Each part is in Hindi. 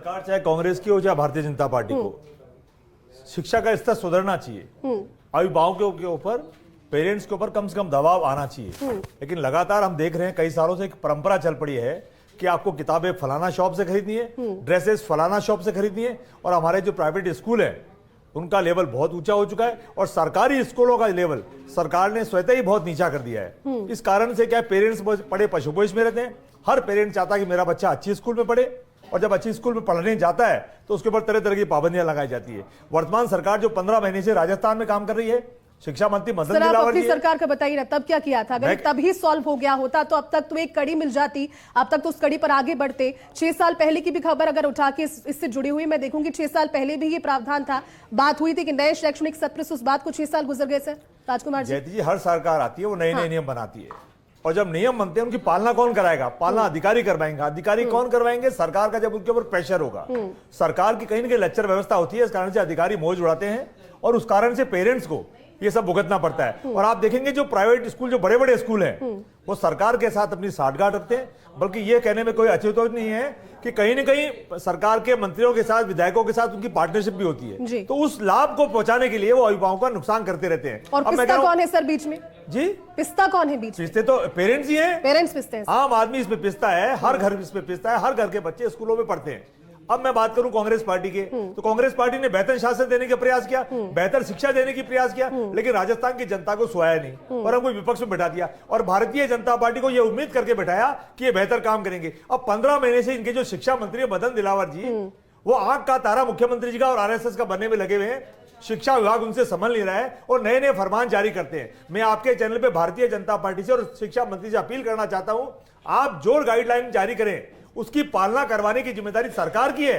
सरकार चाहे कांग्रेस की हो चाहे भारतीय जनता पार्टी को, शिक्षा का स्तर सुधरना चाहिए। अभिभावकों के ऊपर, पेरेंट्स के ऊपर कम से कम दबाव आना चाहिए। लेकिन लगातार हम देख रहे हैं कई सालों से एक परंपरा चल पड़ी है कि आपको किताबें फलाना शॉप से खरीदनी है, ड्रेसेस फलाना शॉप से खरीदनी है। और हमारे जो प्राइवेट स्कूल है उनका लेवल बहुत ऊंचा हो चुका है और सरकारी स्कूलों का लेवल सरकार ने स्वतः ही बहुत नीचा कर दिया है। इस कारण से क्या पेरेंट्स बड़े पशुपेश में रहते हैं। हर पेरेंट चाहता है कि मेरा बच्चा अच्छी स्कूल में पढ़े, और जब अच्छी स्कूल में पढ़ने जाता है तो उसके ऊपर तरह तरह की पाबंदियां लगाई जाती है। वर्तमान सरकार जो 15 महीने से राजस्थान में काम कर रही है, शिक्षा मंत्री मदन दिलावर जी, सरकार का बताइए ना, तब क्या किया था? अगर तब ही सॉल्व हो गया होता तो अब तक तो एक कड़ी मिल जाती, अब तक तो उस कड़ी पर आगे बढ़ते। 6 साल पहले की भी खबर अगर उठा के इससे जुड़ी हुई मैं देखूंगी, 6 साल पहले भी ये प्रावधान था, बात हुई थी कि नए शैक्षणिक सत्र से उस बात को 6 साल गुजर गए। सर राजकुमार जी, हर सरकार आती है वो नए नए नियम बनाती है, और जब नियम बनते हैं उनकी पालना कौन कराएगा? पालना अधिकारी करवाएंगे। अधिकारी कौन करवाएंगे? सरकार का, जब उनके ऊपर प्रेशर होगा। सरकार की कहीं ना कहीं लेक्चर व्यवस्था होती है, इस कारण से अधिकारी मौज उड़ाते हैं और उस कारण से पेरेंट्स को ये सब भुगतना पड़ता है। और आप देखेंगे जो प्राइवेट स्कूल, जो बड़े बड़े स्कूल हैं, वो सरकार के साथ अपनी साठगांठ रखते हैं। बल्कि ये कहने में कोई अचेतोष नहीं है कि कहीं न कहीं सरकार के मंत्रियों के साथ, विधायकों के साथ उनकी पार्टनरशिप भी होती है। तो उस लाभ को पहुंचाने के लिए वो अभिभावकों का नुकसान करते रहते हैं। और पिस्ता कौन है सर बीच में? जी, पिस्ता कौन है बीच में? पिस्ते तो पेरेंट्स ही हैं। पेरेंट्स पिसते हैं। आम आदमी इसमें पिसता है, हर घर इसमें पिसता है, हर घर के बच्चे स्कूलों में पढ़ते हैं। अब मैं बात करूं कांग्रेस पार्टी के, तो कांग्रेस पार्टी ने बेहतर शासन देने का प्रयास किया, बेहतर शिक्षा देने की प्रयास किया, लेकिन राजस्थान की जनता को सुहाया नहीं और हमको विपक्ष में बैठा दिया। और भारतीय जनता पार्टी को यह उम्मीद करके बैठाया कि ये बेहतर काम करेंगे। अब 15 महीने से इनके जो शिक्षा मंत्री मदन दिलावर जी, वो आंख का तारा मुख्यमंत्री जी का और आरएसएस का बनने में लगे हुए हैं। शिक्षा विभाग उनसे संभल नहीं रहा है और नए नए फरमान जारी करते हैं। मैं आपके चैनल पे भारतीय जनता पार्टी से और शिक्षा मंत्री से अपील करना चाहता हूं, आप जो गाइडलाइन जारी करें उसकी पालना करवाने की जिम्मेदारी सरकार की है।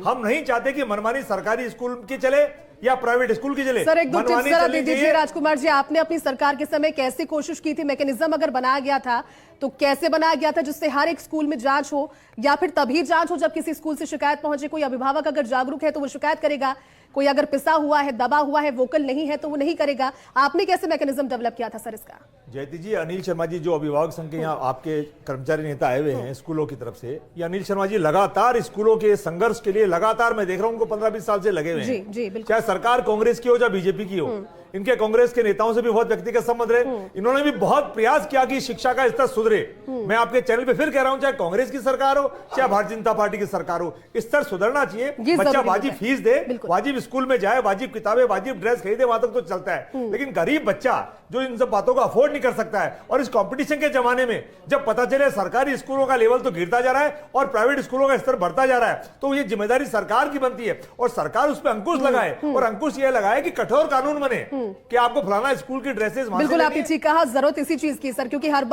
हम नहीं चाहते कि मनमानी सरकारी स्कूल की चले या प्राइवेट स्कूल की चले। सर एक दो टिप्स जरा दे दीजिए राजकुमार जी, आपने अपनी सरकार के समय कैसे कोशिश की थी? मैकेनिज्म अगर बनाया गया था तो कैसे बनाया गया था जिससे हर एक स्कूल में जांच हो, या फिर तभी जांच हो जब किसी स्कूल से शिकायत पहुंचे? कोई अभिभावक अगर जागरूक है तो वो शिकायत करेगा, कोई अगर पिसा हुआ है, दबा हुआ है, वोकल नहीं है तो वो नहीं करेगा। आपने कैसे मैकेनिज्म डेवलप किया था सर इसका? जयती जी, अनिल शर्मा जी जो अभिभावक संघ के यहाँ आपके कर्मचारी नेता आए हुए हैं स्कूलों की तरफ से, ये अनिल शर्मा जी लगातार स्कूलों के संघर्ष के लिए लगातार मैं देख रहा हूं उनको 15-20 साल से लगे हुए हैं। जी, बिल्कुल। चाहे सरकार कांग्रेस की हो चाहे बीजेपी की हो, इनके कांग्रेस के नेताओं से भी बहुत व्यक्तिगत संबंध रहे। इन्होंने भी बहुत प्रयास किया कि शिक्षा का स्तर सुधरे। मैं आपके चैनल पे फिर कह रहा हूं, चाहे कांग्रेस की सरकार हो चाहे भारतीय जनता पार्टी की सरकार हो, स्तर सुधरना चाहिए। बच्चा वाजिब फीस दे, वाजिब स्कूल में जाए, वाजिब किताबें, वाजिब ड्रेस खरीदे, वहां तक तो चलता है। लेकिन गरीब बच्चा जो इन सब बातों को अफोर्ड नहीं कर सकता है, और इस कंपटीशन के जमाने में जब पता चले सरकारी स्कूलों का लेवल तो गिरता जा रहा है और प्राइवेट स्कूलों का स्तर बढ़ता जा रहा है, तो ये जिम्मेदारी सरकार की बनती है और सरकार उस पर अंकुश लगाए। और अंकुश ये लगाए कि कठोर कानून बने कि आपको फलाना स्कूल की ड्रेसेस। बिल्कुल आपने ठीक कहा, जरूरत इसी चीज की सर, क्योंकि हर